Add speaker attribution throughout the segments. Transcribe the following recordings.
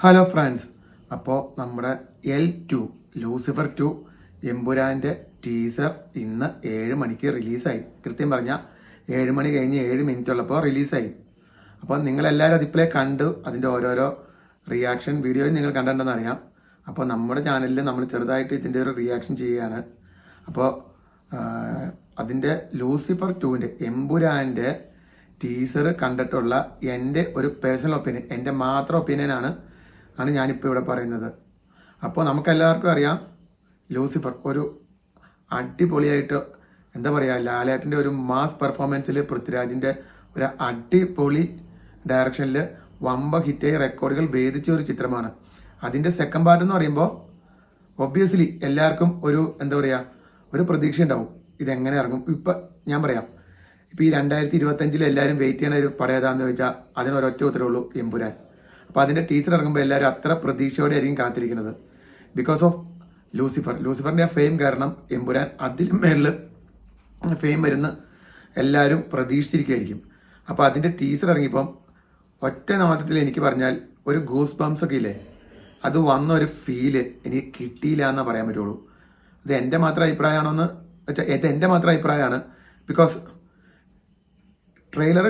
Speaker 1: Hello friends, അപ്പോൾ നമ്മുടെ L2 Lucifer 2 എമ്പുരാൻ്റെ teaser ഇന്ന് 7 മണിക്ക് റിലീസായി. കൃത്യം പറഞ്ഞാൽ 7 മണി കഴിഞ്ഞ് 7 മിനിറ്റ് ഉള്ളപ്പോൾ റിലീസായി. അപ്പോൾ നിങ്ങളെല്ലാവരും അതിപ്ലേ കണ്ടു. അതിൻ്റെ ഓരോരോ റിയാക്ഷൻ വീഡിയോയും നിങ്ങൾ കണ്ടിട്ടുണ്ടെന്ന് അറിയാം. അപ്പോൾ നമ്മുടെ ചാനലിൽ നമ്മൾ ചെറുതായിട്ട് ഇതിൻ്റെ ഒരു റിയാക്ഷൻ ചെയ്യുകയാണ്. അപ്പോൾ അതിൻ്റെ ലൂസിഫർ 2ൻ്റെ എമ്പുരാൻ്റെ ടീസർ കണ്ടിട്ടുള്ള എൻ്റെ ഒരു പേഴ്സണൽ ഒപ്പീനിയൻ, എൻ്റെ മാത്രം ഒപ്പീനിയനാണ് ഞാനിപ്പോൾ ഇവിടെ പറയുന്നത്. അപ്പോൾ നമുക്കെല്ലാവർക്കും അറിയാം, ലൂസിഫർ ഒരു അടിപൊളിയായിട്ട് എന്താ പറയുക, ലാലേട്ടൻ്റെ ഒരു മാസ് പെർഫോമൻസിൽ, പൃഥ്വിരാജിൻ്റെ ഒരു അടിപൊളി ഡയറക്ഷനിൽ വമ്പ ഹിറ്റായി റെക്കോർഡുകൾ ഭേദിച്ച ഒരു ചിത്രമാണ്. അതിൻ്റെ സെക്കൻഡ് പാർട്ട് എന്ന് പറയുമ്പോൾ ഒബ്വിയസ്ലി എല്ലാവർക്കും ഒരു എന്താ പറയുക, ഒരു പ്രതീക്ഷ ഉണ്ടാവും ഇതെങ്ങനെ ഇറങ്ങും. ഇപ്പം ഞാൻ പറയാം, ഇപ്പം ഈ 2025 എല്ലാവരും വെയിറ്റ് ചെയ്യുന്ന ഒരു പടം ഏതാണെന്ന് ചോദിച്ചാൽ അതിനൊരൊറ്റ ഉത്തരവേ ഉള്ളൂ, എമ്പുരാൻ. അപ്പോൾ അതിൻ്റെ ടീച്ചർ ഇറങ്ങുമ്പോൾ എല്ലാവരും അത്ര പ്രതീക്ഷയോടെ ആയിരിക്കും കാത്തിരിക്കുന്നത്. ബിക്കോസ് ഓഫ് ലൂസിഫറിൻ്റെ ആ ഫെയിം കാരണം എമ്പുരാൻ അതിലും മേളിൽ ഫെയിം വരുന്ന എല്ലാവരും പ്രതീക്ഷിച്ചിരിക്കുകയായിരിക്കും. അപ്പോൾ അതിൻ്റെ ടീച്ചർ ഇറങ്ങിയപ്പം ഒറ്റ നോട്ടത്തിൽ എനിക്ക് പറഞ്ഞാൽ ഒരു ഗൂസ് ബംസ് ഒക്കെ ഇല്ലേ, അത് വന്ന ഒരു ഫീല് എനിക്ക് കിട്ടിയില്ല എന്നേ പറയാൻ പറ്റുള്ളൂ. അത് എൻ്റെ മാത്രം അഭിപ്രായമാണോന്ന് വെച്ചാൽ എൻ്റെ മാത്രം അഭിപ്രായമാണ്. ബിക്കോസ് ട്രെയിലർ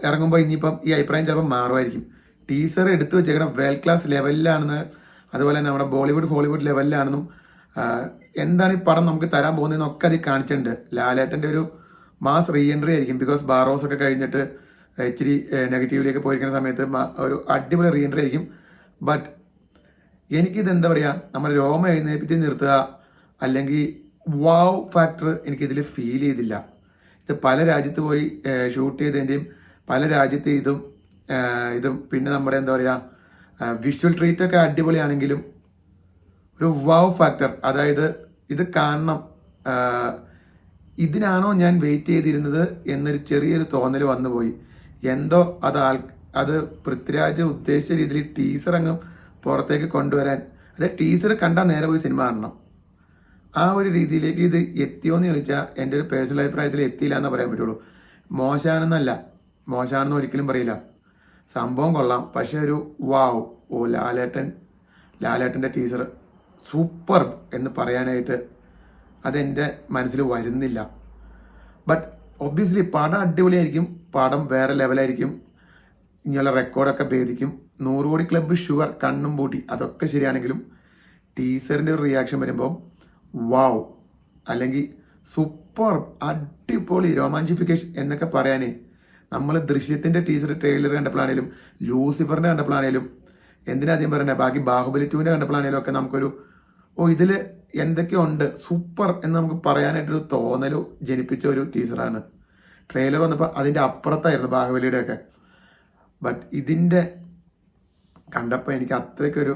Speaker 1: ഇറങ്ങുമ്പോൾ ഇനിയിപ്പം ഈ അഭിപ്രായം ചിലപ്പോൾ മാറുമായിരിക്കും. ടീസർ എടുത്തു വെച്ചേക്കണം വേൾഡ് ക്ലാസ് ലെവലിലാണെന്ന്, അതുപോലെ തന്നെ നമ്മുടെ ബോളിവുഡ് ഹോളിവുഡ് ലെവലിലാണെന്നും, എന്താണ് ഈ പടം നമുക്ക് തരാൻ പോകുന്നതെന്നൊക്കെ അതിൽ കാണിച്ചിട്ടുണ്ട്. ലാലേട്ടൻ്റെ ഒരു മാസ് റീ എൻട്രി ആയിരിക്കും. ബിക്കോസ് ബാറോസ് ഒക്കെ കഴിഞ്ഞിട്ട് ഇച്ചിരി നെഗറ്റീവിലേക്ക് പോയിരിക്കുന്ന സമയത്ത് ഒരു അടിപൊളി റീ എൻട്രി ആയിരിക്കും. ബട്ട് എനിക്കിത് എന്താ പറയുക, നമ്മൾ രോമ എഴുന്നേപ്പിച്ച് നിർത്തുക അല്ലെങ്കിൽ വാവ് ഫാക്ടർ എനിക്കിതിൽ ഫീൽ ചെയ്തില്ല. ഇത് പല രാജ്യത്ത് പോയി ഷൂട്ട് ചെയ്തതിൻ്റെയും പല രാജ്യത്ത് ഇതും പിന്നെ നമ്മുടെ എന്താ പറയുക, വിഷ്വൽ ട്രീറ്റ് ഒക്കെ അടിപൊളിയാണെങ്കിലും ഒരു വാവ് ഫാക്ടർ, അതായത് ഇത് കാണണം, ഇതിനാണോ ഞാൻ വെയിറ്റ് ചെയ്തിരുന്നത് എന്നൊരു ചെറിയൊരു തോന്നൽ വന്നുപോയി. എന്തോ അത് പൃഥ്വിരാജ് ഉദ്ദേശിച്ച രീതിയിൽ ടീസർ അങ്ങ് പുറത്തേക്ക് കൊണ്ടുവരാൻ, അത് ടീസർ കണ്ടാൽ നേരെ പോയി സിനിമ കാണണം, ആ ഒരു രീതിയിലേക്ക് ഇത് എത്തിയോന്ന് ചോദിച്ചാൽ എൻ്റെ ഒരു പേഴ്സണൽ അഭിപ്രായത്തിൽ എത്തിയില്ല എന്നേ പറയാൻ പറ്റുള്ളൂ. മോശമാണെന്ന് ഒരിക്കലും പറയില്ല, സംഭവം കൊള്ളാം. പക്ഷെ ഒരു വാവ്, ലാലേട്ടൻ്റെ ടീസർ സൂപ്പർ എന്ന് പറയാനായിട്ട് അതെൻ്റെ മനസ്സിൽ വരുന്നില്ല. ബട്ട് ഒബ്വിയസ്ലി പടം അടിപൊളിയായിരിക്കും, പടം വേറെ ലെവലായിരിക്കും, ഇനിയുള്ള റെക്കോർഡൊക്കെ ഭേദിക്കും. 100 കോടി ക്ലബ്ബ് ഷുവർ, കണ്ണും പൂട്ടി, അതൊക്കെ ശരിയാണെങ്കിലും ടീസറിൻ്റെ ഒരു റിയാക്ഷൻ വരുമ്പോൾ വാവ് അല്ലെങ്കിൽ സൂപ്പർ അടിപൊളി രോമാഞ്ചിഫിക്കേഷൻ എന്നൊക്കെ പറയാനേ, നമ്മൾ ദൃശ്യത്തിൻ്റെ ടീസർ ട്രെയിലർ കണ്ടപ്പോഴാണേലും ലൂസിഫറിൻ്റെ കണ്ടപ്പോഴാണേലും എന്തിനാദ്യം പറയുന്നത്, ബാക്കി ബാഹുബലി 2ൻ്റെ കണ്ടപ്പോഴാണേലും ഒക്കെ നമുക്കൊരു ഇതിൽ എന്തൊക്കെയോ ഉണ്ട് സൂപ്പർ എന്ന് നമുക്ക് പറയാനായിട്ടൊരു തോന്നൽ ജനിപ്പിച്ച ഒരു ടീസറാണ്. ട്രെയിലർ വന്നപ്പോൾ അതിൻ്റെ അപ്പുറത്തായിരുന്നു ബാഹുബലിയുടെ ഒക്കെ. ബട്ട് ഇതിൻ്റെ കണ്ടപ്പോൾ എനിക്ക് അത്രയ്ക്കൊരു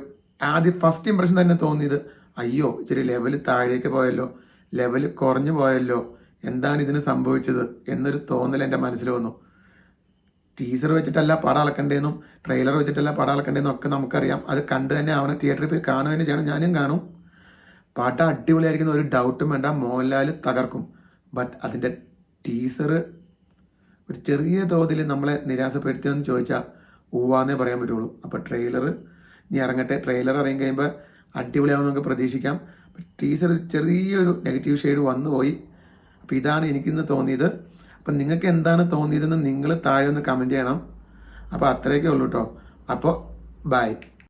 Speaker 1: ആദ്യം ഫസ്റ്റ് ഇംപ്രഷൻ തന്നെ തോന്നിയത്, അയ്യോ ഇച്ചിരി ലെവൽ താഴേക്ക് പോയല്ലോ, ലെവൽ കുറഞ്ഞു പോയല്ലോ, എന്താണ് ഇതിന് സംഭവിച്ചത് എന്നൊരു തോന്നൽ എൻ്റെ മനസ്സിൽ വന്നു. ടീസർ വെച്ചിട്ടല്ല പടം അളക്കണ്ടേന്നും ട്രെയിലർ വെച്ചിട്ടല്ല പടം അളക്കണ്ടേന്നും ഒക്കെ നമുക്കറിയാം. അത് കണ്ടു തന്നെ അവനെ തിയേറ്ററിൽ പോയി കാണുക തന്നെ ചെയ്യണം. ഞാനും കാണും. പടം അടിപൊളിയായിരിക്കുന്ന ഒരു ഡൗട്ടും വേണ്ട, മോഹൻലാൽ തകർക്കും. ബട്ട് അതിൻ്റെ ടീസർ ഒരു ചെറിയ തോതിൽ നമ്മളെ നിരാശപ്പെടുത്തിയെന്ന് ചോദിച്ചാൽ ഊവാന്നേ പറയാൻ പറ്റുള്ളൂ. അപ്പോൾ ട്രെയിലർ ഇനി ഇറങ്ങട്ടെ, ട്രെയിലർ ഇറങ്ങി കഴിയുമ്പോൾ അടിപൊളിയാവും നമുക്ക് പ്രതീക്ഷിക്കാം. ടീസർ ചെറിയൊരു നെഗറ്റീവ് ഷെയ്ഡ് വന്നുപോയി. അപ്പോൾ ഇതാണ് എനിക്കിന്ന് തോന്നിയത്. അപ്പം നിങ്ങൾക്ക് എന്താണ് തോന്നിയതെന്ന് നിങ്ങൾ താഴെ ഒന്ന് കമൻറ്റ് ചെയ്യണം. അപ്പോൾ അത്രയൊക്കെ ഉള്ളൂ കേട്ടോ. അപ്പോൾ ബൈ.